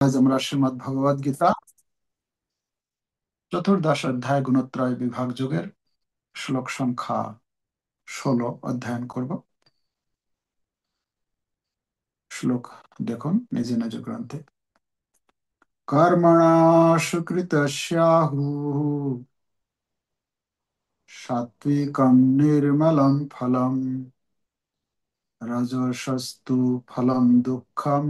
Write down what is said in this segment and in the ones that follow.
আজ আমরা শ্রীমদ্ ভগবদ গীতা চতুর্দশ অধ্যায় গুণত্রয় বিভাগ যোগের শ্লোক সংখ্যা 16 অধ্যয়ন করব। শ্লোক দেখুন নিজ নিজ গ্রন্থে। কর্মণা সুকৃতস্যাহু সাত্বিকম নির্মলম ফলম রজসস্তু ফলম দুঃখম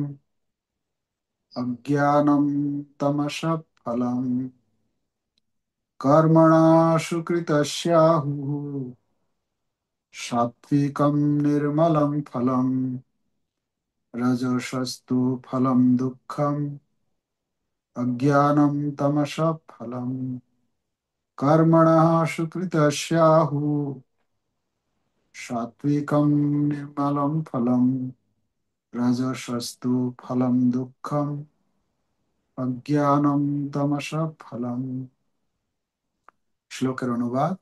অজ্ঞানম তমসঃ ফলম। কর্মণা সুকৃতস্যাহু সাত্বিকম নির্মলম ফলম রজসস্তু ফলম দুঃখম অজ্ঞানম তমসঃ ফলম। কর্মণঃ সুকৃতস্যাহু সাত্বিকম নির্মলম ফলম রজসস্তু ফলম দুঃখম অজ্ঞানম তমসঃ ফলম। শ্লোকের অনুবাদ।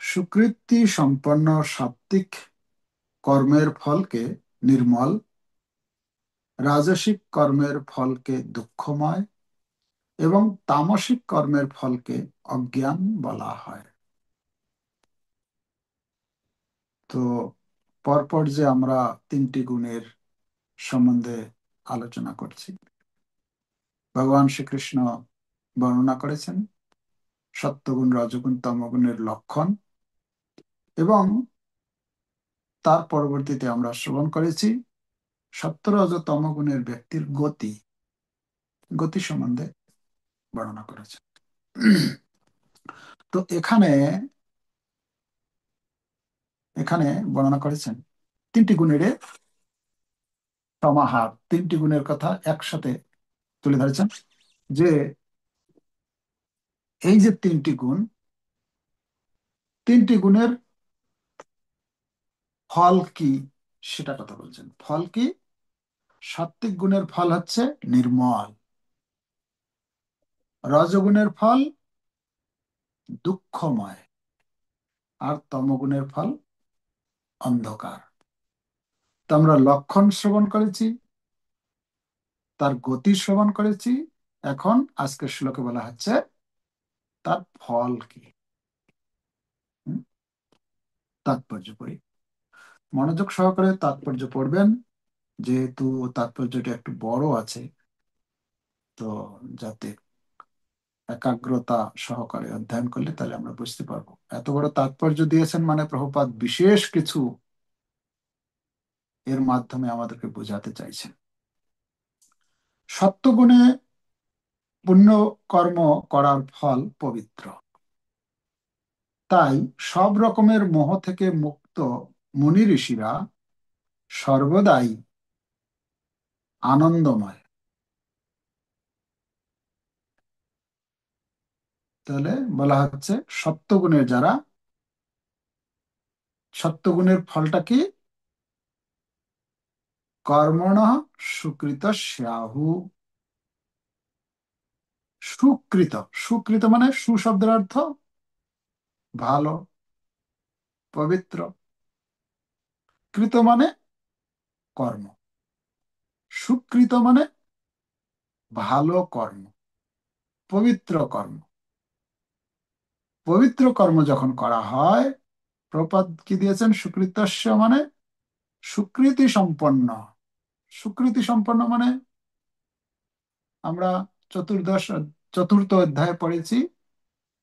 সুকৃতি সম্পন্ন সাত্বিক কর্মের ফলকে নির্মল, রাজসিক কর্মের ফলকে দুঃখময় এবং তামসিক কর্মের ফলকে অজ্ঞান বলা হয়। তো পরপর যে আমরা তিনটি গুণের সম্বন্ধে আলোচনা করছি, ভগবান শ্রীকৃষ্ণ বর্ণনা করেছেন সত্যগুণ, রজগুণ, তমগুণের লক্ষণ, এবং তার পরবর্তীতে আমরা শ্রবণ করেছি সত্য, রজ, তমগুণের ব্যক্তির গতি গতি সম্বন্ধে বর্ণনা করেছেন। তো এখানে এখানে বর্ণনা করেছেন তিনটি গুণের সমাহার, তিনটি গুণের কথা একসাথে তুলে ধরেছেন। যে এই যে তিনটি গুণ, তিনটি গুণের ফল কি সেটা কথা বলছেন। ফল কি? সাত্বিক গুণের ফল হচ্ছে নির্মল, রজগুণের ফল দুঃখময়, আর তমগুণের ফল অন্ধকার। তো আমরা লক্ষণ শ্রবণ করেছি, তার গতি শ্রবণ করেছি। এখন আজকের শ্লোকে বলা হচ্ছে তার ফল কি। হুম, তাৎপর্য পড়ি, মনোযোগ সহকারে তাৎপর্য পড়বেন, যেহেতু তাৎপর্যটা একটু বড় আছে। তো যাতে একাগ্রতা সহকারে অধ্যয়ন করলে তাহলে আমরা বুঝতে পারবো। এত বড় তাৎপর্য দিয়েছেন মানে প্রভুপাদ বিশেষ কিছু এর মাধ্যমে আমাদেরকে বোঝাতে চাইছেন। সত্যগুণে পুণ্য কর্ম করার ফল পবিত্র, তাই সব রকমের মোহ থেকে মুক্ত মুনি ঋষিরা সর্বদাই আনন্দময়। তাহলে বলা হচ্ছে সত্যগুণের যারা, সত্যগুণের ফলটা কি? কর্মণঃ সুকৃত স্যাহু। সুকৃত, সুকৃত মানে সু শব্দের অর্থ ভালো, পবিত্র। কৃত মানে কর্ম, সুকৃত মানে ভালো কর্ম, পবিত্র কর্ম। পবিত্র কর্ম যখন করা হয়, প্রপাদ কি দিয়েছেন? সুকৃতস্য মানে সুকৃতি সম্পন্ন। সুকৃতি সম্পন্ন মানে আমরা চতুর্দশ চতুর্থ অধ্যায়ে পড়েছি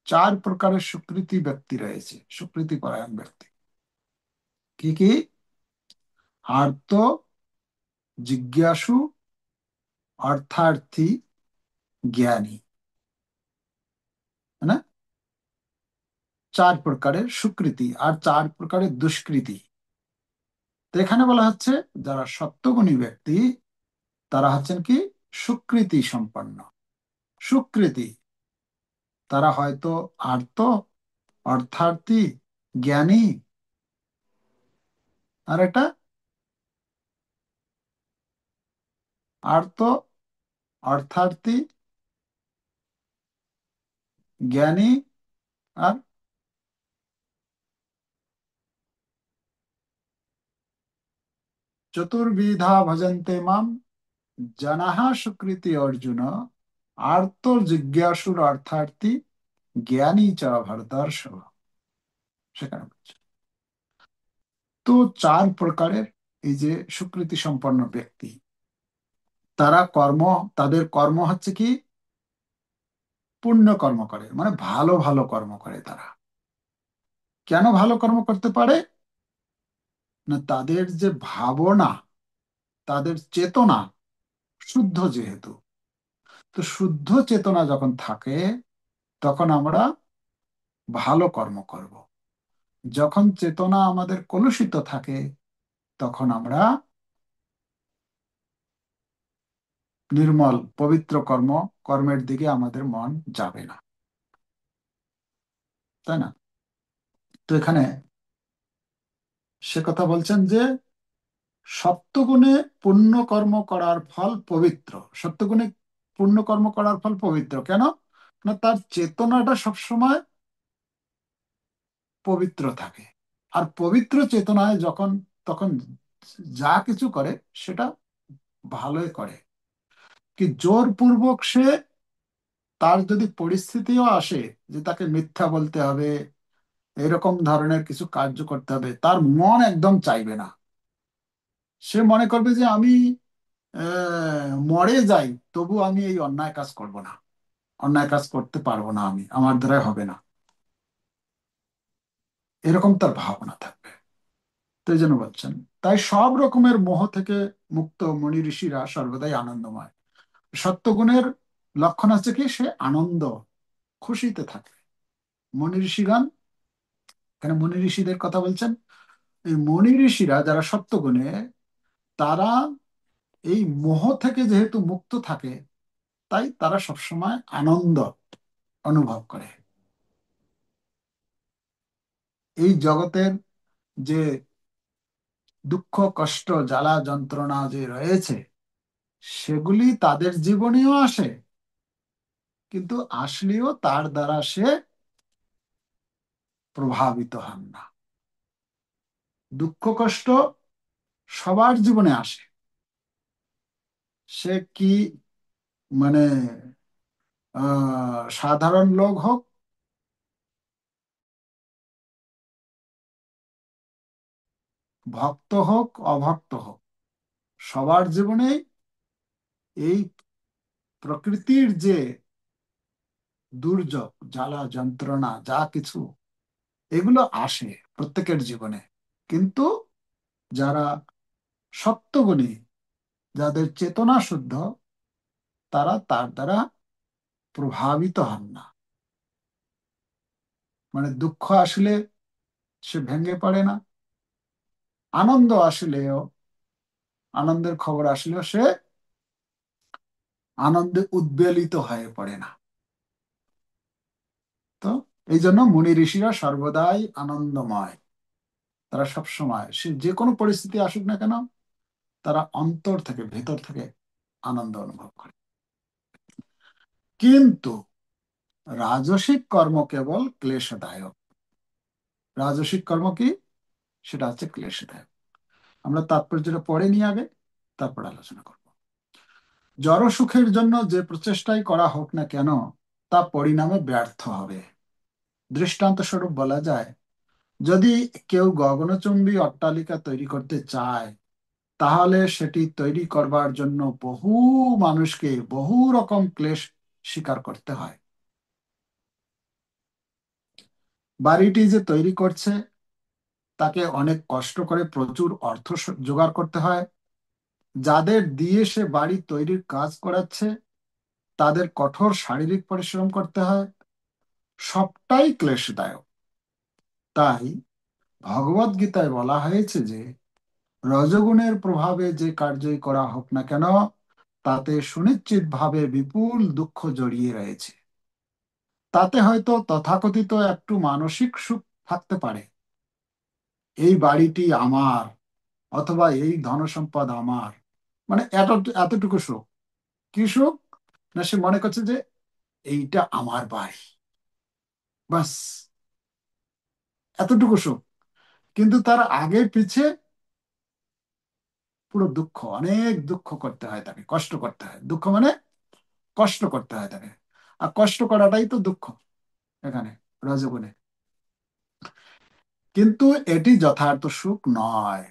চার প্রকারের সুকৃতি ব্যক্তি রয়েছে, সুকৃতি পরায়ণ ব্যক্তি। কি কি? আর্ত, জিজ্ঞাসু, অর্থার্থী, জ্ঞানী। না, চার প্রকারের সুকৃতি আর চার প্রকারের দুষ্কৃতি। তো এখানে বলা হচ্ছে যারা সত্যগুণী ব্যক্তি তারা হচ্ছেন কি? সুকৃতি সম্পন্ন। সুকৃতি, তারা হয়তো আর্ত, অর্থার্থী, জ্ঞানী, আর এটা আর্ত, অর্থার্থী, জ্ঞানী, আর চতুর্বিধা ভজন্তে মাম জনাহ সুকৃতি অর্জুন, আর্ত জিজ্ঞাসুর অর্থার্থী, জ্ঞানী চ ভরতর্ষভ। সেখানে বলছে, তো চার প্রকারের এই যে সুকৃতি সম্পন্ন ব্যক্তি, তারা কর্ম, তাদের কর্ম হচ্ছে কি, পুণ্য কর্ম করে, মানে ভালো ভালো কর্ম করে তারা। কেন ভালো কর্ম করতে পারে? না, তাদের যে ভাবনা, তাদের চেতনা শুদ্ধ যেহেতু, তো শুদ্ধ চেতনা যখন থাকে তখন আমরা ভালো কর্ম করব। যখন চেতনা আমাদের কলুষিত থাকে তখন আমরা নির্মল পবিত্র কর্মের দিকে আমাদের মন যাবে না, তাই না? তো এখানে সে কথা বলছেন যে সত্যগুণে পুণ্য কর্ম করার ফল পবিত্র। সত্যগুণে পুণ্য কর্ম করার ফল পবিত্র কেন? না, তার চেতনাটা সবসময় পবিত্র থাকে। আর পবিত্র চেতনায় যখন, তখন যা কিছু করে সেটা ভালোই করে। কি জোরপূর্বক সে, তার যদি পরিস্থিতিও আসে যে তাকে মিথ্যা বলতে হবে, এরকম ধরনের কিছু কার্য করতে হবে, তার মন একদম চাইবে না। সে মনে করবে যে আমি মরে যাই, তবু আমি এই অন্যায় কাজ করব না, অন্যায় কাজ করতে পারবো না, আমি, আমার দ্বারা হবে না, এরকম তার ভাবনা থাকবে। তো এই জন্য বলছেন, তাই সব রকমের মোহ থেকে মুক্ত মনি ঋষিরা সর্বদাই আনন্দময়। সত্যগুণের লক্ষণ হচ্ছে কি, সে আনন্দ, খুশিতে থাকে। মনি ঋষিগণ, এখানে মনি ঋষিদের কথা বলছেন। এই মনি ঋষিরা যারা সত্যগুণে, তারা এই মোহ থেকে যেহেতু মুক্ত থাকে, তাই তারা সবসময় আনন্দ অনুভব করে। এই জগতের যে দুঃখ কষ্ট জ্বালা যন্ত্রণা যে রয়েছে, সেগুলি তাদের জীবনেও আসে, কিন্তু আসলেও তার দ্বারা সে প্রভাবিত হন না। দুঃখ কষ্ট সবার জীবনে আসে, সে কি, মানে সাধারণ লোক হোক, ভক্ত হোক, অভক্ত হোক, সবার জীবনেই এই প্রকৃতির যে দুর্যোগ জ্বালা যন্ত্রণা যা কিছু, এগুলো আসে প্রত্যেকের জীবনে। কিন্তু যারা সত্যগুণী, যাদের চেতনা শুদ্ধ, তারা তার দ্বারা প্রভাবিত হন না। মানে দুঃখ আসলে সে ভেঙে পড়ে না, আনন্দ আসলেও, আনন্দের খবর আসলেও সে আনন্দে উদ্বেলিত হয়ে পড়ে না। তো এই জন্য মুনি ঋষিরা সর্বদাই আনন্দময়। তারা সব সময়, সে যে কোনো পরিস্থিতি আসুক না কেন, তারা অন্তর থেকে, ভেতর থেকে আনন্দ অনুভব করে। কিন্তু রাজসিক কর্ম কেবল ক্লেশদায়ক। রাজসিক কর্ম কি? সেটা হচ্ছে ক্লেশদায়ক। আমরা তাৎপর্যটা পড়ে নিয়ে আগে, তারপর আলোচনা করব। জড় সুখের জন্য যে প্রচেষ্টাই করা হোক না কেন, তা পরিণামে ব্যর্থ হবে। দৃষ্টান্ত স্বরূপ বলা যায়, যদি কেউ গগনচুম্বী অট্টালিকা তৈরি করতে চায়, তাহলে সেটি তৈরি করবার জন্য বহু মানুষকে বহু রকম ক্লেশ স্বীকার করতে হয়। বাড়িটি যে তৈরি করছে, তাকে অনেক কষ্ট করে প্রচুর অর্থ জোগাড় করতে হয়। যাদের দিয়ে সে বাড়ি তৈরির কাজ করাচ্ছে, তাদের কঠোর শারীরিক পরিশ্রম করতে হয়। সবটাই ক্লেশদায়ক। তাই ভগবদ গীতায় বলা হয়েছে যে রজগুণের প্রভাবে যে কার্যই করা হোক না কেন, তাতে সুনিশ্চিতভাবে বিপুল দুঃখ জড়িয়ে রয়েছে। তাতে হয়তো তথাকথিত একটু মানসিক সুখ থাকতে পারে, এই বাড়িটি আমার, অথবা এই ধনসম্পদ আমার, মানে এতটুকু সুখ। কি সুখ? না, সে মনে করছে যে এইটা আমার বাড়ি, বাস, এতটুকু সুখ। কিন্তু তার আগে পিছে পুরো দুঃখ, অনেক দুঃখ করতে হয় তাকে, কষ্ট করতে হয়। দুঃখ মানে কষ্ট করতে হয় তাকে, আর কষ্ট করাটাই তো দুঃখ এখানে রজগুণে। কিন্তু এটি যথার্থ সুখ নয়,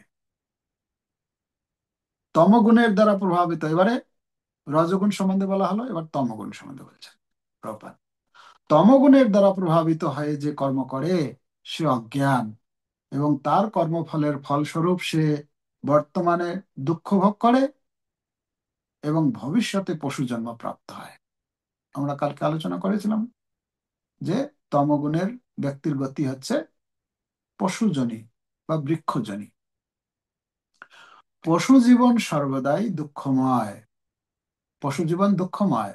তমগুণের দ্বারা প্রভাবিত। এবারে রজগুণ সম্বন্ধে বলা হলো, এবার তমগুণ সম্বন্ধে বলছেন প্রভুপাদ। তমগুণের দ্বারা প্রভাবিত হয়ে যে কর্ম করে সে অজ্ঞান, এবং তার কর্মফলের ফলস্বরূপ সে বর্তমানে দুঃখ ভোগ করে এবং ভবিষ্যতে পশু জন্ম প্রাপ্ত হয়। আমরা কালকে আলোচনা করেছিলাম যে তমগুণের ব্যক্তির গতি হচ্ছে পশুজনী বা বৃক্ষজনী। পশু জীবন সর্বদাই দুঃখময়, পশু জীবন দুঃখময়।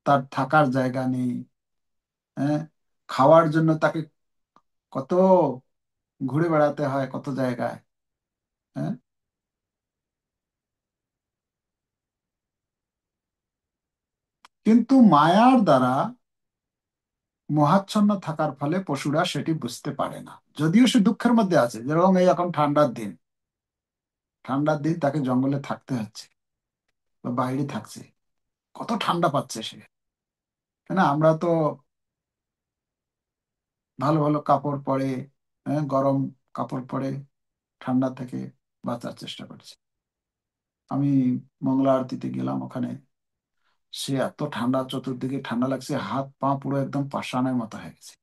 তার থাকার জায়গা নেই, হ্যাঁ, খাওয়ার জন্য তাকে কত ঘুরে বেড়াতে হয় কত জায়গায়, হ্যাঁ। কিন্তু মায়ার দ্বারা মোহাচ্ছন্ন থাকার ফলে পশুরা সেটি বুঝতে পারে না, যদিও সে দুঃখের মধ্যে আছে। যেরকম এই এখন ঠান্ডার দিন, ঠান্ডার দিন তাকে জঙ্গলে থাকতে হচ্ছে বা বাইরে থাকছে, কত ঠান্ডা পাচ্ছে সে, তাই না? আমরা তো ভালো ভালো কাপড় পরে, হ্যাঁ, গরম কাপড় পরে ঠান্ডা থেকে বাঁচার চেষ্টা করছি। আমি মঙ্গলা আরতিতে গেলাম, ওখানে সে এত ঠান্ডা, চতুর্দিকে ঠান্ডা লাগছে, হাত পা পুরো একদম পাষাণের মতো হয়ে গেছে।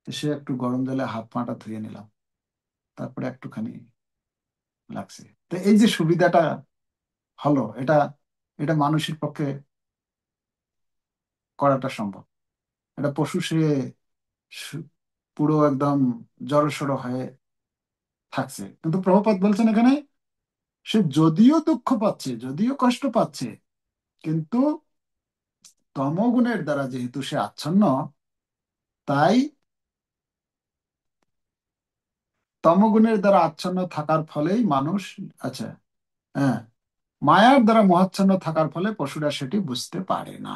তো সে একটু গরম জলে হাত পাটা ধুয়ে নিলাম, তারপরে একটুখানি লাগছে। তো এই যে সুবিধাটা হলো, এটা এটা মানুষের পক্ষে করাটা সম্ভব। এটা পশু সে সু- পুরো একদম জড়সড় হয়ে থাকছে। কিন্তু প্রভুপাদ বলছেন এখানে সে যদিও দুঃখ পাচ্ছে, যদিও কষ্ট পাচ্ছে, কিন্তু তমগুণের দ্বারা যেহেতু সে আচ্ছন্ন, তাই তমগুণের দ্বারা আচ্ছন্ন থাকার ফলেই মানুষ, আচ্ছা, হ্যাঁ, মায়ার দ্বারা মোহাচ্ছন্ন থাকার ফলে পশুরা সেটি বুঝতে পারে না,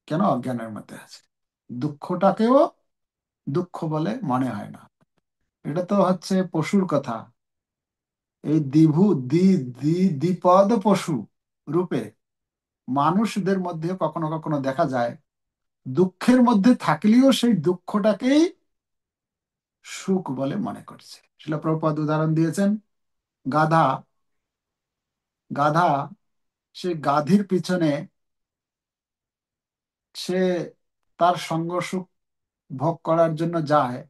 কেন অজ্ঞানের মধ্যে আছে। দুঃখটাকেও দুঃখ বলে মনে হয় না। এটা তো হচ্ছে পশুর কথা। এই দ্বিভু দ্বি দ্বি দ্বিপদ পশু রূপে মানুষদের মধ্যে কখনো কখনো দেখা যায় দুঃখের মধ্যে থাকলেও সেই দুঃখটাকেই সুখ বলে মনে করছে। শিলা প্রভুপাদ উদাহরণ দিয়েছেন, গাধা, গাধা সে গাধীর পিছনে সে তার সঙ্গ সুখ ভোগ করার জন্য যায়,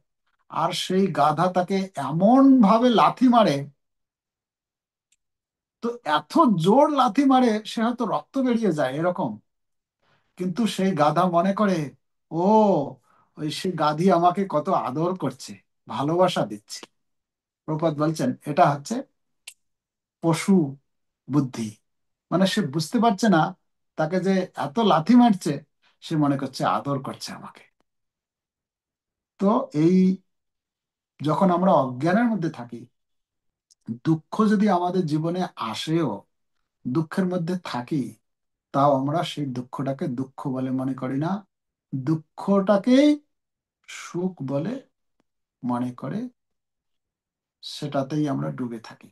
আর সেই গাধা তাকে এমন ভাবে লাথি মারে, তো এত জোর লাথি মারে সে হয়তো রক্ত বেরিয়ে যায় এরকম, কিন্তু সেই গাধা মনে করে ও, ওই সে গাধী আমাকে কত আদর করছে, ভালোবাসা দিচ্ছে। প্রপাত বলছেন এটা হচ্ছে পশু বুদ্ধি। মানে সে বুঝতে পারছে না তাকে যে এত লাথি মারছে, সে মনে করছে আদর করছে আমাকে। তো এই যখন আমরা অজ্ঞানের মধ্যে থাকি, দুঃখ যদি আমাদের জীবনে আসেও, দুঃখের মধ্যে থাকি, তাও আমরা সেই দুঃখটাকে দুঃখ বলে মনে করি না, দুঃখটাকেই সুখ বলে মনে করে সেটাতেই আমরা ডুবে থাকি।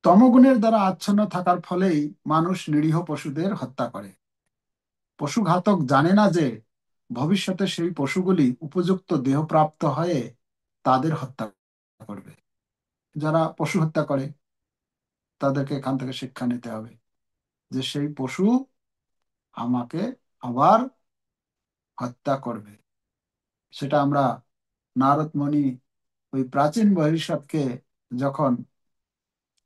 তমগুণের দ্বারা আচ্ছন্ন থাকার ফলেই মানুষ নিরীহ পশুদের হত্যা করে। পশুঘাতক জানে না যে ভবিষ্যতে সেই পশুগুলি উপযুক্ত দেহপ্রাপ্ত হয়ে তাদের হত্যা করবে। যারা পশু হত্যা করে তাদেরকে এখান থেকে শিক্ষা নিতে হবে যে সেই পশু আমাকে আবার হত্যা করবে। সেটা আমরা নারদ মুনি ওই প্রাচীন বহির্সাধকে যখন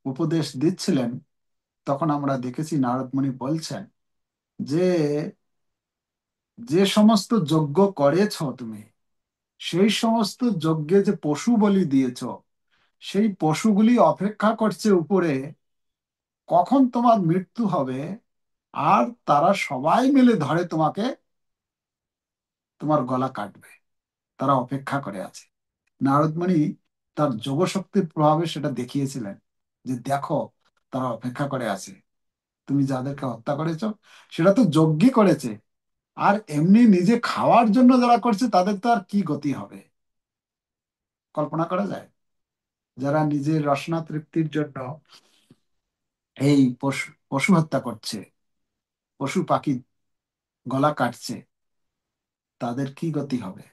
উপদেশ দিচ্ছিলেন, তখন আমরা দেখেছি নারদ মুনি বলছেন যে যে সমস্ত যজ্ঞ করেছ তুমি, সেই সমস্ত যজ্ঞে যে পশু বলি দিয়েছ, সেই পশুগুলি অপেক্ষা করছে উপরে কখন তোমার মৃত্যু হবে, আর তারা সবাই মিলে ধরে তোমাকে, তোমার গলা কাটবে। তারা অপেক্ষা করে আছে। নারদমণি তার যোগশক্তির প্রভাবে সেটা দেখিয়েছিলেন যে দেখো, তারা অপেক্ষা করে আছে, তুমি যাদেরকে হত্যা করেছো সেটা তো যজ্ঞই করেছে, আর এমনি নিজে খাওয়ার জন্য যারা করছে তাদের তো আর কি গতি হবে, কল্পনা করা যায়? যারা নিজের রসনা তৃপ্তির জন্য এই পশু পশু হত্যা করছে, পশু পাখি গলা কাটছে, তাদের কি গতি হবে?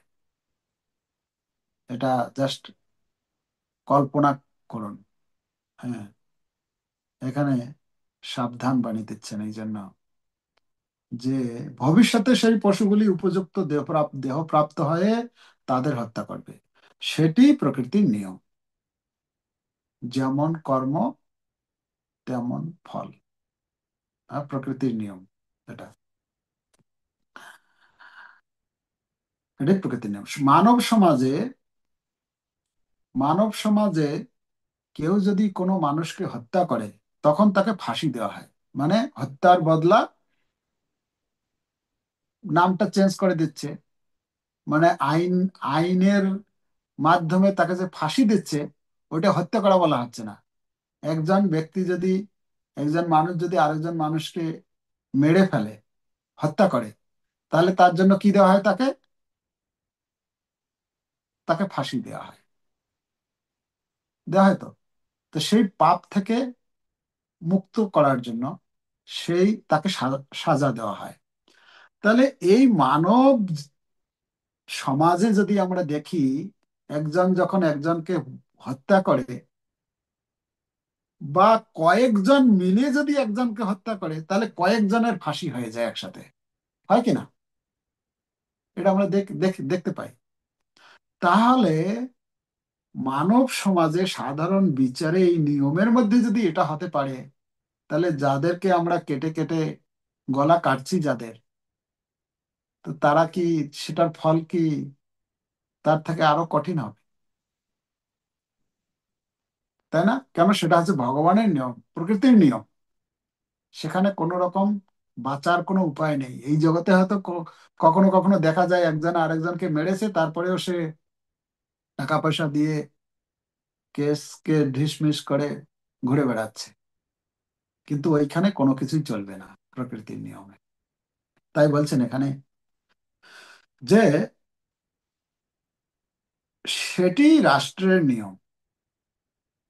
এটা জাস্ট কল্পনা করুন। হ্যাঁ, এখানে সাবধান বাণী দিচ্ছেন এই জন্য যে ভবিষ্যতে সেই পশুগুলি উপযুক্ত দেহ প্রাপ্ত হয়ে তাদের হত্যা করবে। সেটি প্রকৃতির নিয়ম। যেমন কর্ম তেমন ফল। প্রকৃতির নিয়ম। এটা এটাই প্রকৃতির নিয়ম। মানব সমাজে কেউ যদি কোনো মানুষকে হত্যা করে, তখন তাকে ফাঁসি দেওয়া হয়। মানে হত্যার বদলা নামটা চেঞ্জ করে দিচ্ছে। মানে আইনের মাধ্যমে তাকে যে ফাঁসি দিচ্ছে, ওইটা হত্যা করা বলা হচ্ছে না। একজন ব্যক্তি যদি, একজন মানুষ যদি আরেকজন মানুষকে মেরে ফেলে, হত্যা করে, তাহলে তার জন্য কি দেওয়া হয়? তাকে তাকে ফাঁসি দেওয়া হয়। দেওয়া হয় তো। তো সেই পাপ থেকে মুক্ত করার জন্য তাকে সাজা দেওয়া হয়। তাহলে এই মানব সমাজে যদি আমরা দেখি, একজন যখন একজনকে হত্যা করে, বা কয়েকজন মিলে যদি একজনকে হত্যা করে, তাহলে কয়েকজনের ফাঁসি হয়ে যায় একসাথে। হয় কি না? এটা আমরা দেখতে পাই। তাহলে মানব সমাজে সাধারণ বিচারে এই নিয়মের মধ্যে যদি এটা হতে পারে, তাহলে যাদেরকে আমরা কেটে কেটে গলা কাটছি যাদের, তো তারা কি, সেটার ফল কি তার থেকে আরো কঠিন হবে? তাই না? কেন? সেটা হচ্ছে ভগবানের নিয়ম, প্রকৃতির নিয়ম। সেখানে কোনো রকম বাঁচার কোনো উপায় নেই। এই জগতে হয়তো কখনো কখনো দেখা যায় একজন আরেকজনকে মেরেছে, তারপরেও সে টাকা পয়সা দিয়ে কেসকে ঢিসমিস করে ঘুরে বেড়াচ্ছে। কিন্তু ওইখানে কোনো কিছুই চলবে না প্রকৃতির নিয়মে। তাই বলছেন এখানে যে সেটি রাষ্ট্রের নিয়ম।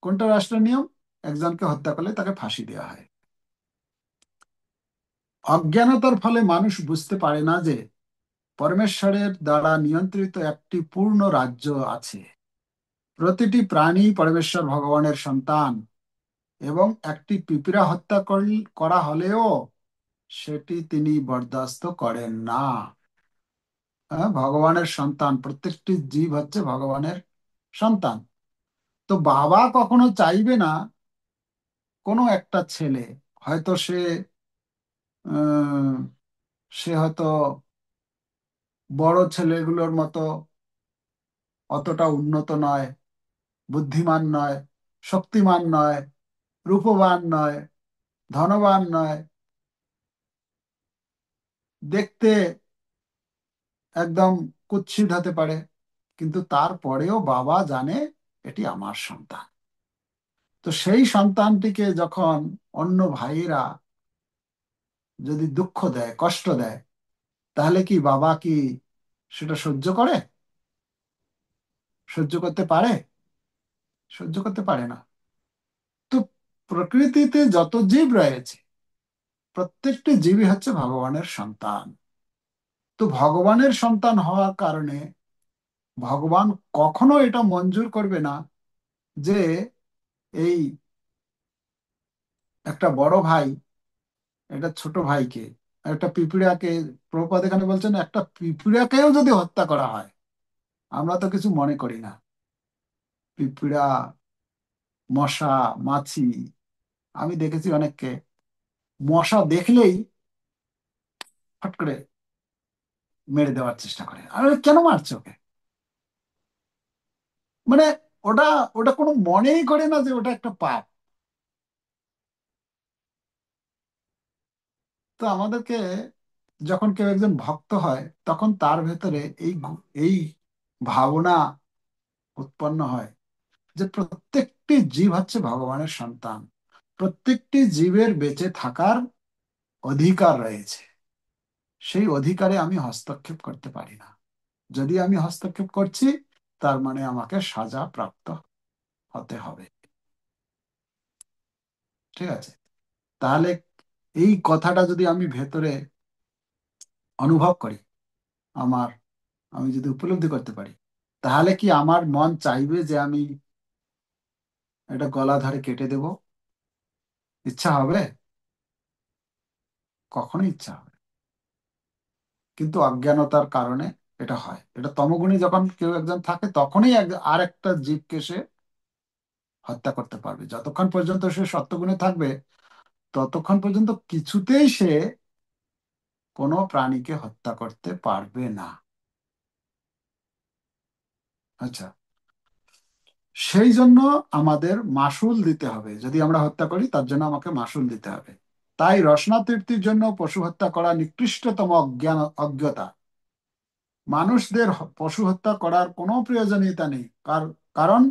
কোনটা রাষ্ট্রের নিয়ম? একজনকে হত্যা করলে তাকে ফাঁসি দেওয়া হয়। অজ্ঞানতার ফলে মানুষ বুঝতে পারে না যে পরমেশ্বরের দ্বারা নিয়ন্ত্রিত একটি পূর্ণ রাজ্য আছে। প্রতিটি প্রাণী পরমেশ্বর ভগবানের সন্তান, এবং একটি পিঁপড়া হত্যা করা হলেও সেটি তিনি বরদাস্ত করেন না। ভগবানের সন্তান, প্রত্যেকটি জীব হচ্ছে ভগবানের সন্তান। তো বাবা কখনো চাইবে না কোনো একটা ছেলে, হয়তো আহ, সে হয়তো বড় ছেলেগুলোর মতো অতটা উন্নত নয়, বুদ্ধিমান নয়, শক্তিমান নয়, রূপবান নয়, ধনবান নয়, দেখতে একদম কুৎসিত হতে পারে, কিন্তু তারপরেও বাবা জানে এটি আমার সন্তান। তো সেই সন্তানটিকে যখন অন্য ভাইয়েরা যদি দুঃখ দেয়, কষ্ট দেয়, তাহলে কি বাবা কি সেটা সহ্য করে? সহ্য করতে পারে? সহ্য করতে পারে না। তো প্রকৃতিতে যত জীব রয়েছে, প্রত্যেকটি জীবই হচ্ছে ভগবানের সন্তান। তো ভগবানের সন্তান হওয়ার কারণে ভগবান কখনো এটা মঞ্জুর করবে না যে এই একটা বড় ভাই একটা ছোট ভাইকে, একটা পিঁপড়াকে, প্রভুপাদ এখানে বলছেন একটা পিঁপড়াকেও যদি হত্যা করা হয়, আমরা তো কিছু মনে করি না। পিঁপড়া, মশা, মাছি, আমি দেখেছি অনেককে মশা দেখলেই ফট করে মেরে দেওয়ার চেষ্টা করে। আর কেন মারছে ওকে? মানে ওটা ওটা কোনো মনেই করে না যে ওটা একটা পাপ। তো আমাদেরকে, যখন কেউ একজন ভক্ত হয়, তখন তার ভেতরে এই ভাবনা উৎপন্ন হয় যে প্রত্যেকটি জীব হচ্ছে ভগবানের সন্তান। প্রত্যেকটি জীবের বেঁচে থাকার অধিকার রয়েছে। সেই অধিকারে আমি হস্তক্ষেপ করতে পারি না। যদি আমি হস্তক্ষেপ করছি, তার মানে আমাকে সাজা প্রাপ্ত হতে হবে। ঠিক আছে? তাহলে এই কথাটা যদি আমি ভেতরে অনুভব করি, আমার আমি যদি উপলব্ধি করতে পারি, তাহলে কি আমার মন চাইবে যে আমি এটা গলা ধরে কেটে দেব? ইচ্ছা হবে? কখনো ইচ্ছা হবে না। কিন্তু অজ্ঞানতার কারণে এটা হয়। এটা তমগুণী যখন কেউ একজন থাকে, তখনই আর একটা জীবকে সে হত্যা করতে পারবে। যতক্ষণ পর্যন্ত সে সত্যগুণে থাকবে, ততক্ষণ পর্যন্ত কিছুতেই সে কোনো প্রাণীকে হত্যা করতে পারবে না। আচ্ছা, সেই জন্য আমাদের মাসুল দিতে হবে। যদি আমরা হত্যা করি, তার জন্য আমাকে মাসুল দিতে হবে। তাই রসনা তৃপ্তির জন্য পশু হত্যা করা নিকৃষ্টতম অজ্ঞতা। মানুষদের পশু হত্যা করার কোনো প্রয়োজনীয়তা নেই। কারণ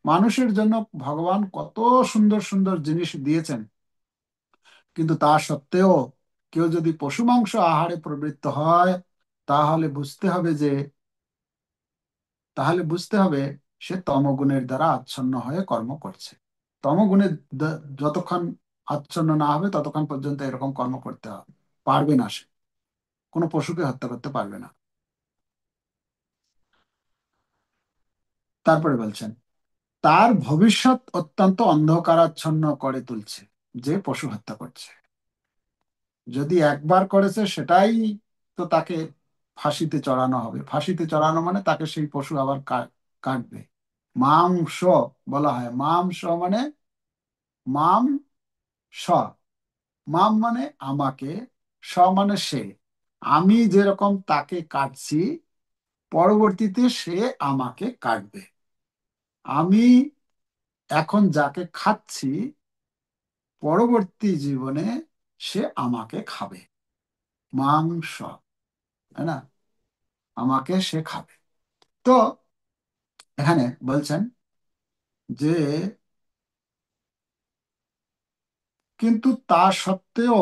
মানুষের জন্য ভগবান কত সুন্দর সুন্দর জিনিস দিয়েছেন। কিন্তু তা সত্ত্বেও কেউ যদি পশু মাংস আহারে প্রবৃত্ত হয়, তাহলে বুঝতে হবে যে তাহলে বুঝতে হবে সে তমগুণের দ্বারা আচ্ছন্ন হয়ে কর্ম করছে। তমগুণের যতক্ষণ আচ্ছন্ন না হবে, ততক্ষণ পর্যন্ত এরকম কর্ম করতে পারবে না। সে কোনো পশুকে হত্যা করতে পারবে না। তারপরে বলছেন, তার ভবিষ্যৎ অত্যন্ত অন্ধকারাচ্ছন্ন করে তুলছে যে পশু হত্যা করছে। যদি একবার করেছে, সেটাই তো তাকে ফাঁসিতে চড়ানো হবে। ফাঁসিতে চড়ানো মানে তাকে সেই পশু আবার কাটবে। মাংস বলা হয়। মাংস মানে মাম স। মাম মানে আমাকে, স মানে সে। আমি যেরকম তাকে কাটছি, পরবর্তীতে সে আমাকে কাটবে। আমি এখন যাকে খাচ্ছি, পরবর্তী জীবনে সে আমাকে খাবে। মাংস, তাই না? আমাকে সে খাবে। তো এখানে বলছেন যে কিন্তু তা সত্ত্বেও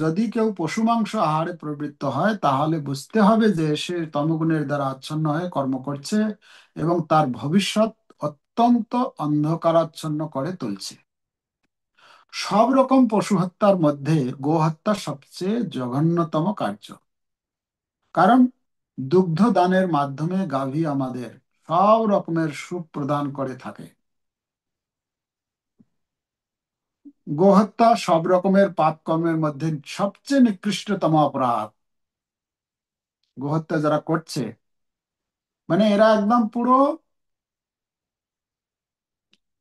যদি কেউ পশু মাংস আহারে প্রবৃত্ত হয়, তাহলে বুঝতে হবে যে সে তমগুণের দ্বারা আচ্ছন্ন হয়ে কর্ম করছে এবং তার ভবিষ্যৎ অত্যন্ত অন্ধকারাচ্ছন্ন করে তুলছে। সব রকম পশু হত্যার মধ্যে গোহত্যা সবচেয়ে জঘন্যতম কার্য। কারণ দুগ্ধ দানের মাধ্যমে গাভী আমাদের সব রকমের সুখ প্রদান করে থাকে। গোহত্যা সব রকমের পাপ কর্মের মধ্যে সবচেয়ে নিকৃষ্টতম অপরাধ। গোহত্যা যারা করছে, মানে এরা একদম পুরো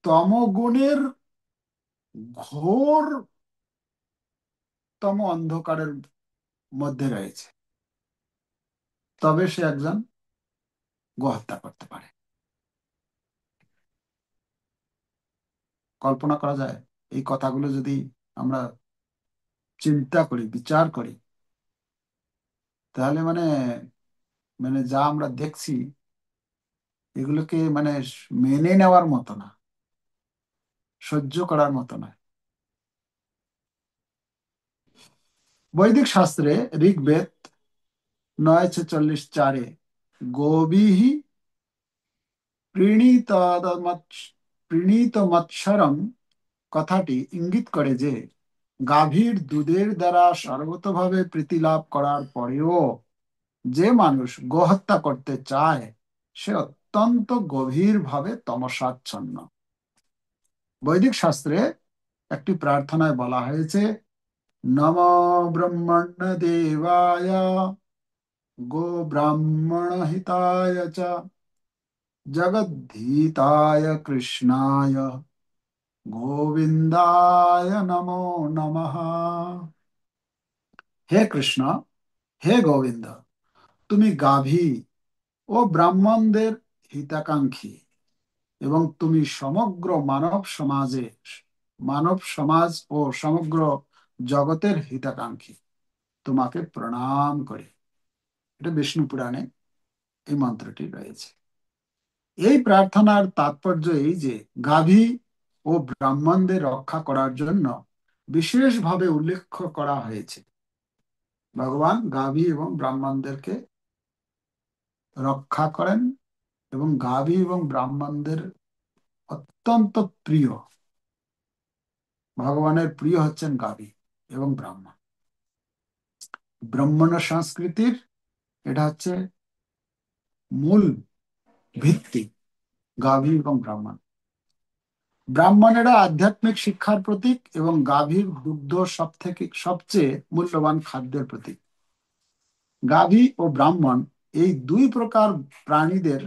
তমগুণের ঘোরতম অন্ধকারের মধ্যে রয়েছে, তবে সে একজন গোহত্যা করতে পারে। কল্পনা করা যায় এই কথাগুলো যদি আমরা চিন্তা করি, বিচার করি, তাহলে মানে মানে যা আমরা দেখছি, এগুলোকে মানে মেনে নেওয়ার মতো না, সহ্য করার মতো না। বৈদিক শাস্ত্রে ঋগ্বেদ 9:46-4 গোবিঃ প্রীণীত মৎসরম কথাটি ইঙ্গিত করে যে গাভীর দুধের দ্বারা সর্বতোভাবে প্রীতি লাভ করার পরেও যে মানুষ গোহত্যা করতে চায়, সে অত্যন্ত গভীরভাবে তমসাচ্ছন্ন। বৈদিক শাস্ত্রে একটি প্রার্থনায় বলা হয়েছে, নম ব্রহ্মণ্য দেবায় গো ব্রাহ্মণ হিতায় চ জগদ্ধিতায় কৃষ্ণায় গোবিন্দায় নমো নমঃ। হে কৃষ্ণ, হে গোবিন্দ, তুমি গাভী ও ব্রাহ্মণদের হিতাকাঙ্ক্ষী এবং তুমি সমগ্র মানব সমাজ ও সমগ্র জগতের হিতাকাঙ্ক্ষী। তোমাকে প্রণাম করি। এটা বিষ্ণু পুরাণে এই মন্ত্রটি রয়েছে। এই প্রার্থনার তাৎপর্য এই যে গাভী ও ব্রাহ্মণদের রক্ষা করার জন্য বিশেষভাবে উল্লেখ করা হয়েছে। ভগবান গাভী এবং ব্রাহ্মণদেরকে রক্ষা করেন এবং গাভী এবং ব্রাহ্মণদের অত্যন্ত প্রিয়, ভগবানের প্রিয় হচ্ছেন গাভী এবং ব্রাহ্মণ। ব্রাহ্মণ সংস্কৃতির এটা হচ্ছে মূল ভিত্তি, গাভী এবং ব্রাহ্মণ। ব্রাহ্মণেরা আধ্যাত্মিক শিক্ষার প্রতীক এবং গাভীর দুগ্ধ সবচেয়ে মূল্যবান খাদ্যের প্রতীক। গাভী ও ব্রাহ্মণ এই দুই প্রকার প্রাণীদের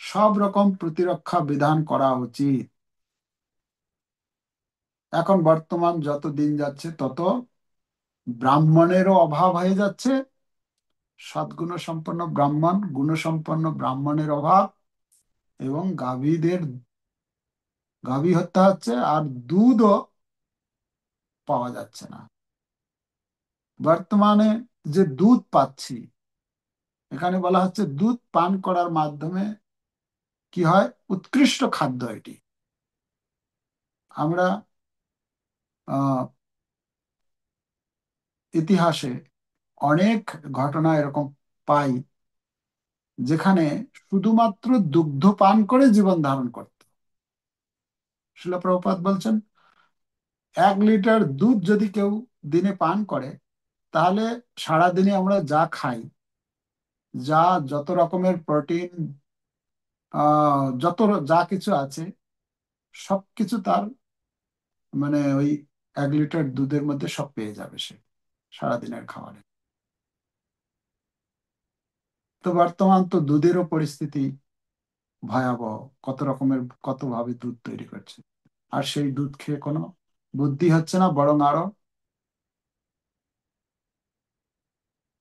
সব রকম প্রতিরক্ষা বিধান করা উচিত। এখন বর্তমান যত দিন যাচ্ছে তত ব্রাহ্মণেরও অভাব হয়ে যাচ্ছে, সদ্গুণ সম্পন্ন ব্রাহ্মণ, গুণসম্পন্ন ব্রাহ্মণের অভাব, এবং গাভী হত্যা হচ্ছে, আর দুধও পাওয়া যাচ্ছে না। বর্তমানে যে দুধ পাচ্ছি, এখানে বলা হচ্ছে দুধ পান করার মাধ্যমে কি হয়, উৎকৃষ্ট খাদ্য এটি। আমরা আহ ইতিহাসে অনেক ঘটনা এরকম পাই যেখানে শুধুমাত্র দুগ্ধ পান করে জীবন ধারণ করত। শিলা প্রভুপাদ বলছেন 1 লিটার দুধ যদি কেউ দিনে পান করে, তাহলে সারাদিনে আমরা যা খাই, যত রকমের প্রোটিন, যা কিছু আছে, সবকিছু তার মানে ওই 1 লিটার দুধের মধ্যে সব পেয়ে যাবে সে সারাদিনের খাবারে। তো বর্তমান তো দুধেরও পরিস্থিতি ভয়াবহ, কত রকমের কত ভাবে দুধ তৈরি করছে, আর সেই দুধ খেয়ে কোনো বুদ্ধি হচ্ছে না, বরং আরো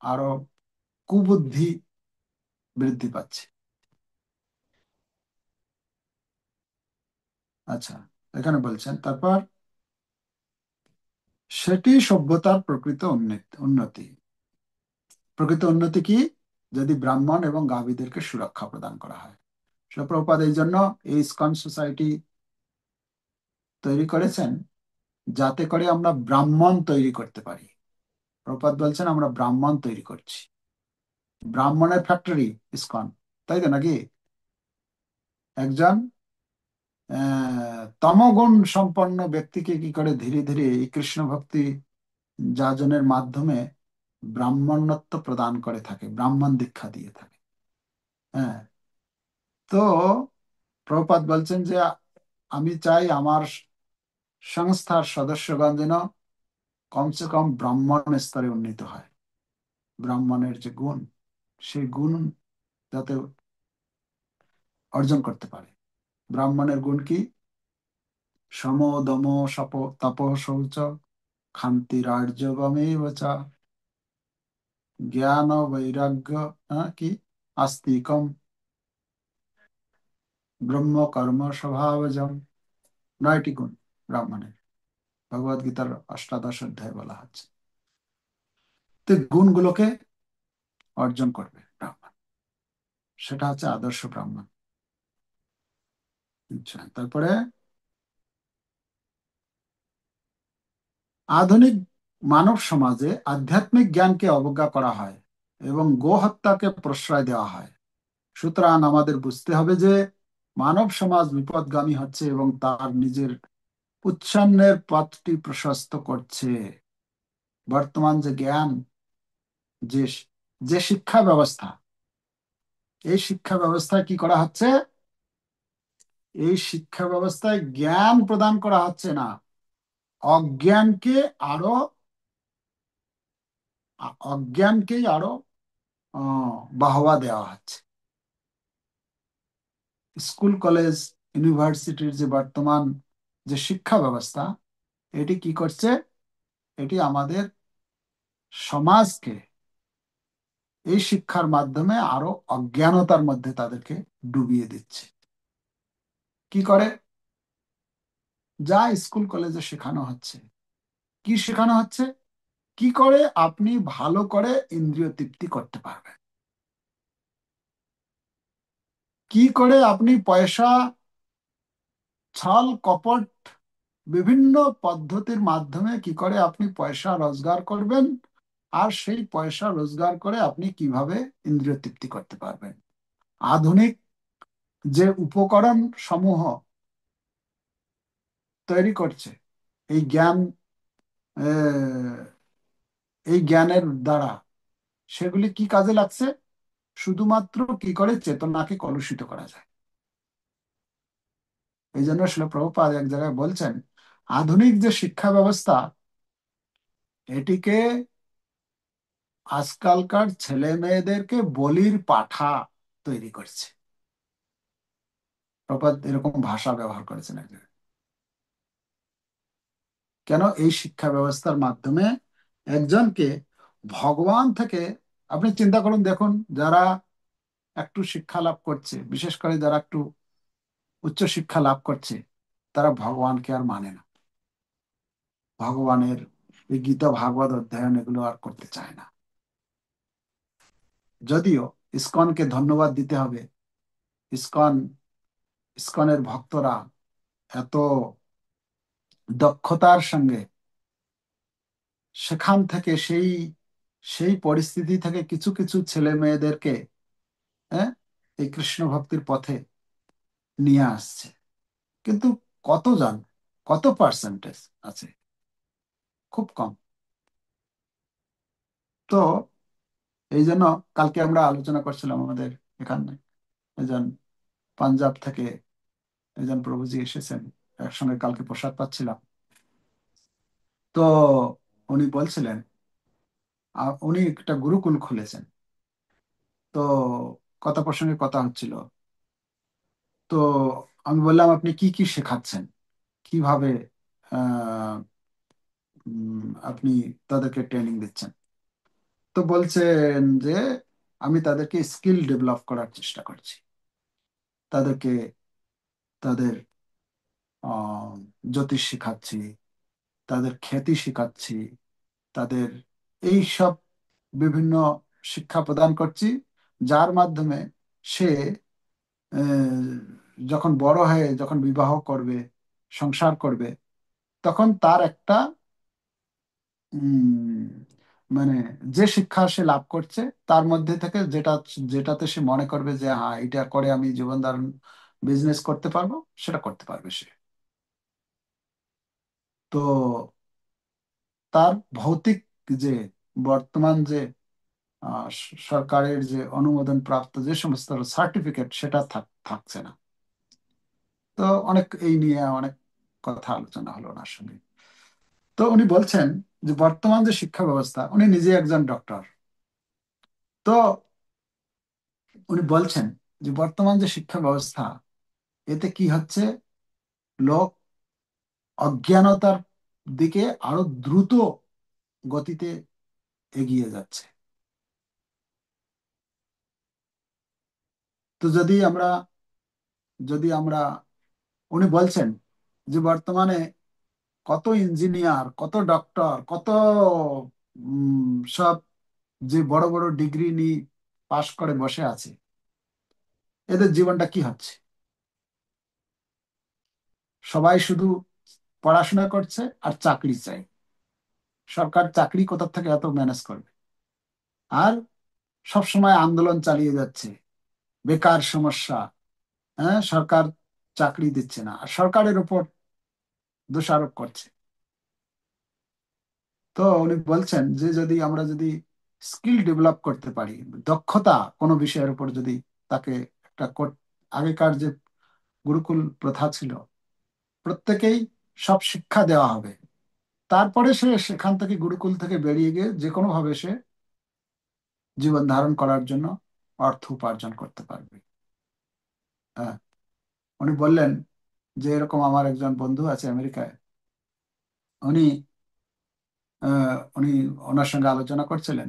আরো কুবুদ্ধি বৃদ্ধি পাচ্ছে। আচ্ছা, এখানে বলছেন তারপর, সেটি সভ্যতার উন্নতি। প্রকৃত উন্নতি কি? যদি ব্রাহ্মণ এবং গাভীদেরকে সুরক্ষা প্রদান করা হয়। শিল প্রভুপাদ এই জন্য এই ইসকন সোসাইটি তৈরি করেছেন, যাতে করে আমরা ব্রাহ্মণ তৈরি করতে পারি। প্রভুপাদ বলছেন আমরা ব্রাহ্মণ তৈরি করছি, ব্রাহ্মণের ফ্যাক্টরি ইসকন, তাই তো নাকি? একজন তমগুণ সম্পন্ন ব্যক্তিকে কি করে ধীরে ধীরে এই কৃষ্ণ ভক্তি যাজনের মাধ্যমে ব্রাহ্মণত্ব প্রদান করে থাকে, ব্রাহ্মণ দীক্ষা দিয়ে থাকে। হ্যাঁ, তো প্রভুপাদ বলছেন যে আমি চাই আমার সংস্থার সদস্যগণ যেন কমসে কম ব্রাহ্মণ স্তরে উন্নীত হয়। ব্রাহ্মণের যে গুণ, সেই গুণ যাতে অর্জন করতে পারে। ব্রাহ্মণের গুণ কি? সম দম তপ শৌচ ক্ষান্তিরার্জবমেব চ জ্ঞান বৈরাগ্য, কি আস্তিকম ব্রহ্ম কর্ম স্বভাবজম। 9টি গুণ ব্রাহ্মণের, ভগবদ গীতার 18 অধ্যায়ে বলা হচ্ছে। তো গুণগুলোকে অর্জন করবে ব্রাহ্মণ, সেটা হচ্ছে আদর্শ ব্রাহ্মণ। আচ্ছা, তারপরে আধুনিক মানব সমাজে আধ্যাত্মিক জ্ঞানকে অবজ্ঞা করা হয় এবং গো হত্যাকে প্রশ্রয় দেওয়া হয়। সুতরাং আমাদের বুঝতে হবে যে মানব সমাজ বিপদগামী হচ্ছে এবং তার নিজের উচ্ছন্নের পথটি প্রশস্ত করছে। বর্তমান যে জ্ঞান, যে যে শিক্ষা ব্যবস্থা, এই শিক্ষা ব্যবস্থায় কি করা হচ্ছে? এই শিক্ষা ব্যবস্থায় জ্ঞান প্রদান করা হচ্ছে না, অজ্ঞানকে আরো অজ্ঞানকেই আরো বাহবা দেওয়া হচ্ছে। স্কুল কলেজ ইউনিভার্সিটির যে বর্তমান যে শিক্ষা ব্যবস্থা, এটি কি করছে? এটি আমাদের সমাজকে এই শিক্ষার মাধ্যমে আরো অজ্ঞানতার মধ্যে তাদেরকে ডুবিয়ে দিচ্ছে। কি করে? যা স্কুল কলেজে শেখানো হচ্ছে, কি শেখানো হচ্ছে? কি করে আপনি ভালো করে ইন্দ্রিয় তৃপ্তি করতে পারবেন, কি করে আপনি পয়সা, ছল কপট বিভিন্ন পদ্ধতির মাধ্যমে কি করে আপনি পয়সা রোজগার করবেন, আর সেই পয়সা রোজগার করে আপনি কিভাবে ইন্দ্রিয় তৃপ্তি করতে পারবেন। আধুনিক যে উপকরণ সমূহ তৈরি করছে। এই জ্ঞান, আহ, এই জ্ঞানের দ্বারা সেগুলি কি কাজে লাগছে? শুধুমাত্র কি করে চেতনাকে কলুষিত করা যায়। এই জন্য শিল প্রভুপাদ এক জায়গায় বলছেন, আধুনিক যে শিক্ষা ব্যবস্থা, এটিকে আজকালকার ছেলে মেয়েদেরকে বলির পাঠা তৈরি করছে। প্রভুপাদ এরকম ভাষা ব্যবহার করেছেন এক জায়গায়। কেন? এই শিক্ষা ব্যবস্থার মাধ্যমে একজনকে ভগবান থেকে, আপনি চিন্তা করুন, দেখুন, যারা একটু শিক্ষা লাভ করছে, বিশেষ করে যারা একটু উচ্চ শিক্ষা লাভ করছে, তারা ভগবানকে আর মানে না। ভগবানের এই গীতা ভাগবত অধ্যয়ন এগুলো আর করতে চায় না। যদিও ইসকনকে ধন্যবাদ দিতে হবে, ইসকন, ইসকনের ভক্তরা এত দক্ষতার সঙ্গে সেখান থেকে, সেই সেই পরিস্থিতি থেকে কিছু কিছু ছেলে মেয়েদেরকে, হ্যাঁ, এই কৃষ্ণ ভক্তির পথে নিয়ে আসছে। কিন্তু কতজন, কত পার্সেন্টেজ আছে? খুব কম। তো এই জন্য কালকে আমরা আলোচনা করছিলাম, আমাদের এখানে একজন পাঞ্জাব থেকে একজন প্রভুজি এসেছেন, একসঙ্গে কালকে প্রসাদ পাচ্ছিলাম। তো উনি বলছিলেন, উনি একটা গুরুকুল খুলেছেন। তো কথা প্রসঙ্গে কথা হচ্ছিল। তো আমি বললাম, আপনি কি কি শেখাচ্ছেন, কিভাবে আহ, আপনি তাদেরকে ট্রেনিং দিচ্ছেন? তো বলছেন যে, আমি তাদেরকে স্কিল ডেভেলপ করার চেষ্টা করছি, তাদেরকে তাদের আহ, জ্যোতিষ শেখাচ্ছি, তাদের খ্যাতি শেখাচ্ছি, তাদের এই সব বিভিন্ন শিক্ষা প্রদান করছি, যার মাধ্যমে সে যখন বড় হয়ে, যখন বিবাহ করবে, সংসার করবে, তখন তার একটা মানে যে শিক্ষা সে লাভ করছে, তার মধ্যে থেকে যেটাতে সে মনে করবে যে হ্যাঁ, এটা করে আমি জীবন ধারণ, বিজনেস করতে পারবো, সেটা করতে পারবে সে। তো তার ভৌতিক যে বর্তমান যে সরকারের যে অনুমোদন প্রাপ্ত যে সমস্ত সার্টিফিকেট, সেটা থাকছে না। তো অনেক এই নিয়ে অনেক কথা আলোচনা হলো ওনার সঙ্গে। তো উনি বলছেন যে বর্তমান যে শিক্ষা ব্যবস্থা, উনি নিজে একজন ডক্টর। তো উনি বলছেন যে বর্তমান যে শিক্ষা ব্যবস্থা, এতে কি হচ্ছে, লোক অজ্ঞানতার দিকে আরো দ্রুত গতিতে এগিয়ে যাচ্ছে। তো যদি আমরা উনি বলছেন যে বর্তমানে কত ইঞ্জিনিয়ার, কত ডক্টর, কত সব যে বড় বড় ডিগ্রি নিয়ে পাশ করে বসে আছে, এদের জীবনটা কি হচ্ছে? সবাই শুধু পড়াশোনা করছে আর চাকরি চাই। সরকার চাকরি কোথা থেকে এত ম্যানেজ করবে? আর সব সময় আন্দোলন চালিয়ে যাচ্ছে, বেকার সমস্যা, হ্যাঁ, সরকার চাকরি দিচ্ছে না, আর সরকারের উপর দোষারোপ করছে। তো উনি বলছেন যে আমরা যদি স্কিল ডেভেলপ করতে পারি, দক্ষতা কোনো বিষয়ের উপর যদি তাকে একটা আগেকার যে গুরুকুল প্রথা ছিল, প্রত্যেকেই সব শিক্ষা দেওয়া হবে, তারপরে সে সেখান থেকে, গুরুকুল থেকে বেরিয়ে গিয়ে যে কোনো ভাবে সে জীবন ধারণ করার জন্য অর্থ উপার্জন করতে পারবে। হ্যাঁ, উনি বললেন যে এরকম আমার একজন বন্ধু আছে আমেরিকায়। উনি উনি ওনার সঙ্গে আলোচনা করছিলেন,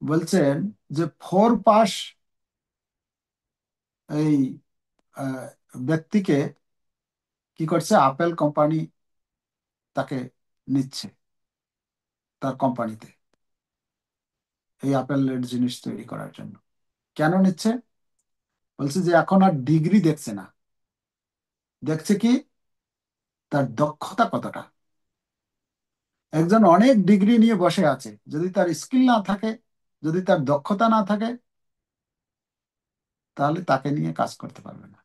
বলছেন যে 4 পাস এই আহ, ব্যক্তিকে কি করছে, আপেল কোম্পানি তাকে নিচ্ছে তার কোম্পানিতে, এই আপেলের জিনিস তৈরি করার জন্য। কেন নিচ্ছে? বলছে যে এখন আর ডিগ্রি দেখছে না, দেখছে কি, তার দক্ষতা কতটা। একজন অনেক ডিগ্রি নিয়ে বসে আছে, যদি তার স্কিল না থাকে, যদি তার দক্ষতা না থাকে, তাহলে তাকে নিয়ে কাজ করতে পারবে না।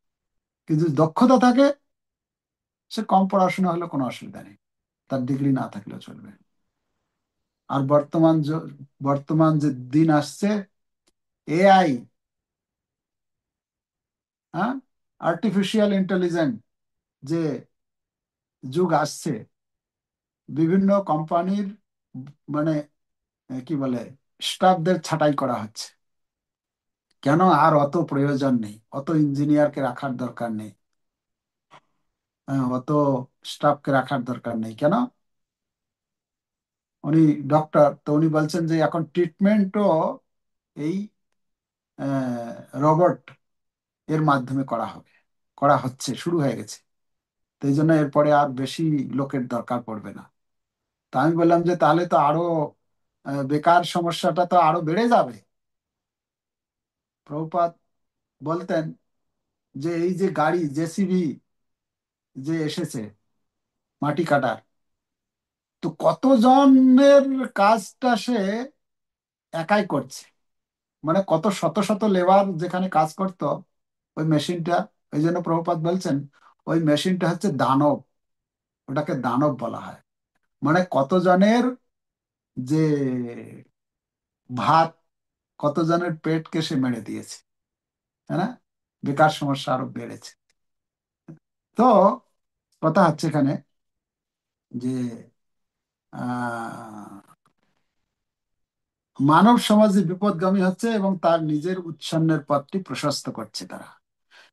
কিন্তু যদি দক্ষতা থাকে, সে কম পড়াশোনা হলে কোনো অসুবিধা নেই, তার ডিগ্রি না থাকলেও চলবে। আর বর্তমান যে দিন আসছে, এআই, হ্যাঁ, আর্টিফিশিয়াল ইন্টেলিজেন্স যে যুগ আসছে, বিভিন্ন কোম্পানির মানে কি বলে স্টাফদের ছাঁটাই করা হচ্ছে। কেন? আর অত প্রয়োজন নেই, অত ইঞ্জিনিয়ারকে রাখার দরকার নেই, হ্যাঁ, অত স্টাফকে রাখার দরকার নেই। কেন? উনি ডক্টর, তো উনি বলছেন যে এখন ট্রিটমেন্টও এই রোবট এর মাধ্যমে করা হবে, করা হচ্ছে, শুরু হয়ে গেছে। তো এই জন্য এরপরে আর বেশি লোকের দরকার পড়বে না। তা আমি বললাম যে তাহলে তো আরো বেকার সমস্যাটা তো আরো বেড়ে যাবে। প্রভুপাদ বলতেন যে এই যে গাড়ি জেসিবি যে এসেছে মাটি কাটার, তো কতজনের কাজটা সে একাই করছে, মানে কত শত শত লেবার যেখানে কাজ করতো ওই মেশিনটা, ওই জন্য প্রভুপাদ বলছেন ওই মেশিনটা হচ্ছে দানব, ওটাকে দানব বলা হয়। মানে কতজনের যে ভাত, কতজনের পেটকে সে মেরে দিয়েছে, তাই না? বেকার সমস্যা আরো বেড়েছে। তো কথা হচ্ছে এখানে যে আহ মানব সমাজ যে বিপদগামী হচ্ছে এবং তার নিজের উচ্ছন্নের পথটি প্রশস্ত করছে তারা।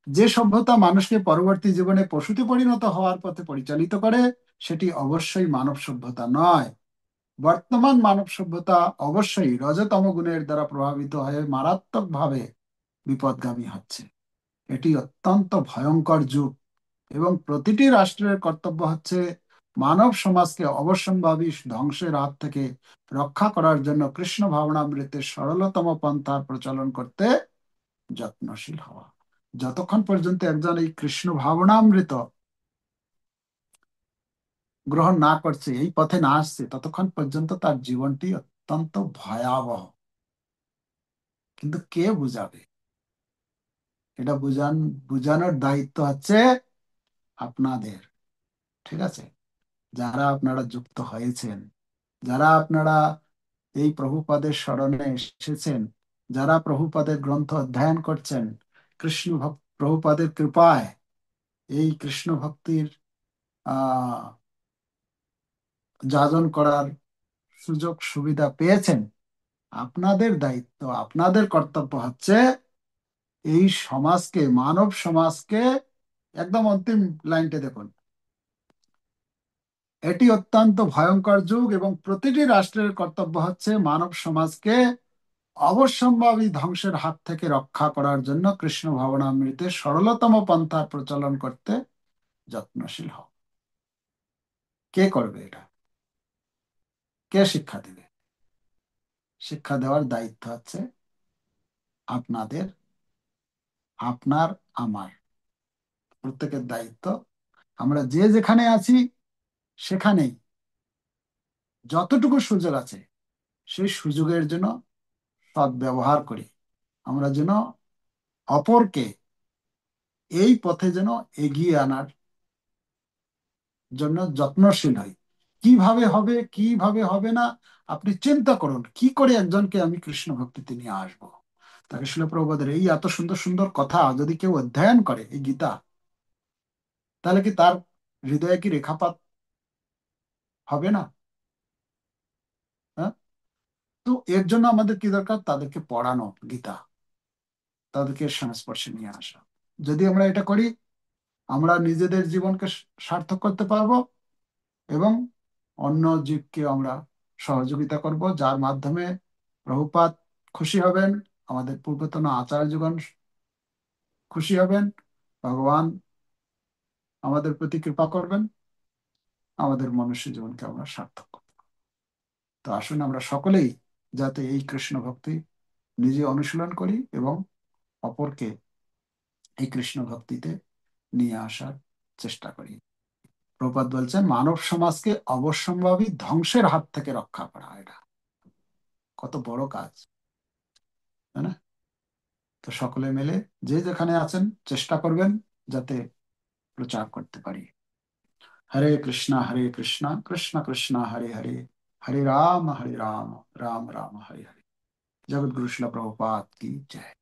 যে সভ্যতা মানুষকে পরবর্তী জীবনে পশুতে পরিণত হওয়ার পথে পরিচালিত করে, সেটি অবশ্যই মানব সভ্যতা নয়। বর্তমান মানব সভ্যতা অবশ্যই রজতম গুণের দ্বারা প্রভাবিত হয়ে মারাত্মকভাবে বিপদগামী হচ্ছে। এটি অত্যন্ত ভয়ঙ্কর যুগ এবং প্রতিটি রাষ্ট্রের কর্তব্য হচ্ছে মানব সমাজকে অবশ্যম্ভাবী ধ্বংসের হাত থেকে রক্ষা করার জন্য কৃষ্ণ ভাবনামৃতের সরলতম পন্থার প্রচলন করতে যত্নশীল হওয়া। যতক্ষণ পর্যন্ত একজন এই কৃষ্ণ ভাবনামৃত গ্রহণ না করছে, এই পথে না আসছে, ততক্ষণ পর্যন্ত তার জীবনটি অত্যন্ত ভয়াবহ। কিন্তু কে বুঝাবে? এটা বুঝানোর দায়িত্ব হচ্ছে আপনাদের। ঠিক আছে? যারা আপনারা যুক্ত হয়েছেন, যারা আপনারা এই প্রভুপাদের শরণে এসেছেন, যারা প্রভুপাদের গ্রন্থ অধ্যয়ন করছেন, প্রভুপাদের কৃপায় এই কৃষ্ণ ভক্তির আহ যাজন করার সুযোগ সুবিধা পেয়েছেন, আপনাদের দায়িত্ব, আপনাদের কর্তব্য হচ্ছে এই সমাজকে, মানব সমাজকে, একদম অন্তিম লাইনটা দেখুন, এটি অত্যন্ত ভয়ঙ্কর যুগ এবং প্রতিটি রাষ্ট্রের কর্তব্য হচ্ছে মানব সমাজকে অবশ্যম্ভাবী ধ্বংসের হাত থেকে রক্ষা করার জন্য কৃষ্ণ ভাবনামৃতের সরলতম পন্থার প্রচলন করতে যত্নশীল হও। কে করবে এটা? কে শিক্ষা দিবে? শিক্ষা দেওয়ার দায়িত্ব হচ্ছে আপনাদের, আপনার, আমার, প্রত্যেকের দায়িত্ব। আমরা যে যেখানে আছি সেখানেই যতটুকু সুযোগ আছে সেই সুযোগের জন্য সদ্ব্যবহার করি। আমরা যেন অপরকে এই পথে যেন এগিয়ে আনার জন্য যত্নশীল হই। কিভাবে হবে, কিভাবে হবে না, আপনি চিন্তা করুন কি করে একজনকে আমি কৃষ্ণ ভক্তিতে নিয়ে আসবো। তাকে শিল প্রভুপাদের এই এত সুন্দর সুন্দর কথা যদি কেউ অধ্যয়ন করে এই গীতা, তাহলে কি তার হৃদয়ে কি রেখাপাত হবে না? হ্যাঁ। তো এর জন্য আমাদের কি দরকার? তাদেরকে পড়ানো গীতা, তাদেরকে সংস্পর্শে নিয়ে আসা। যদি আমরা এটা করি, আমরা নিজেদের জীবনকে সার্থক করতে পারবো এবং অন্য জীবকে আমরা সহযোগিতা করব, যার মাধ্যমে প্রভুপাদ খুশি হবেন, আমাদের পূর্বতন আচার্যগণ খুশি হবেন, ভগবান আমাদের প্রতি কৃপা করবেন, আমাদের মনুষ্য জীবনকে আমরা সার্থক করব। তো আসুন আমরা সকলেই যাতে এই কৃষ্ণ ভক্তি নিজে অনুশীলন করি এবং অপরকে এই কৃষ্ণ ভক্তিতে নিয়ে আসার চেষ্টা করি। প্রভুপাদ বলছেন মানব সমাজকে অবশ্যম্ভাবী ধ্বংসের হাত থেকে রক্ষা করা, এটা কত বড় কাজ, তাই না? তো সকলে মিলে যে যেখানে আছেন চেষ্টা করবেন যাতে প্রচার করতে পারি। हरे कृष्णा कृष्ण कृष्ण हरे हरे, हरे राम राम राम हरे हरे। जगत गुरु शिल प्रभुपाद की जय।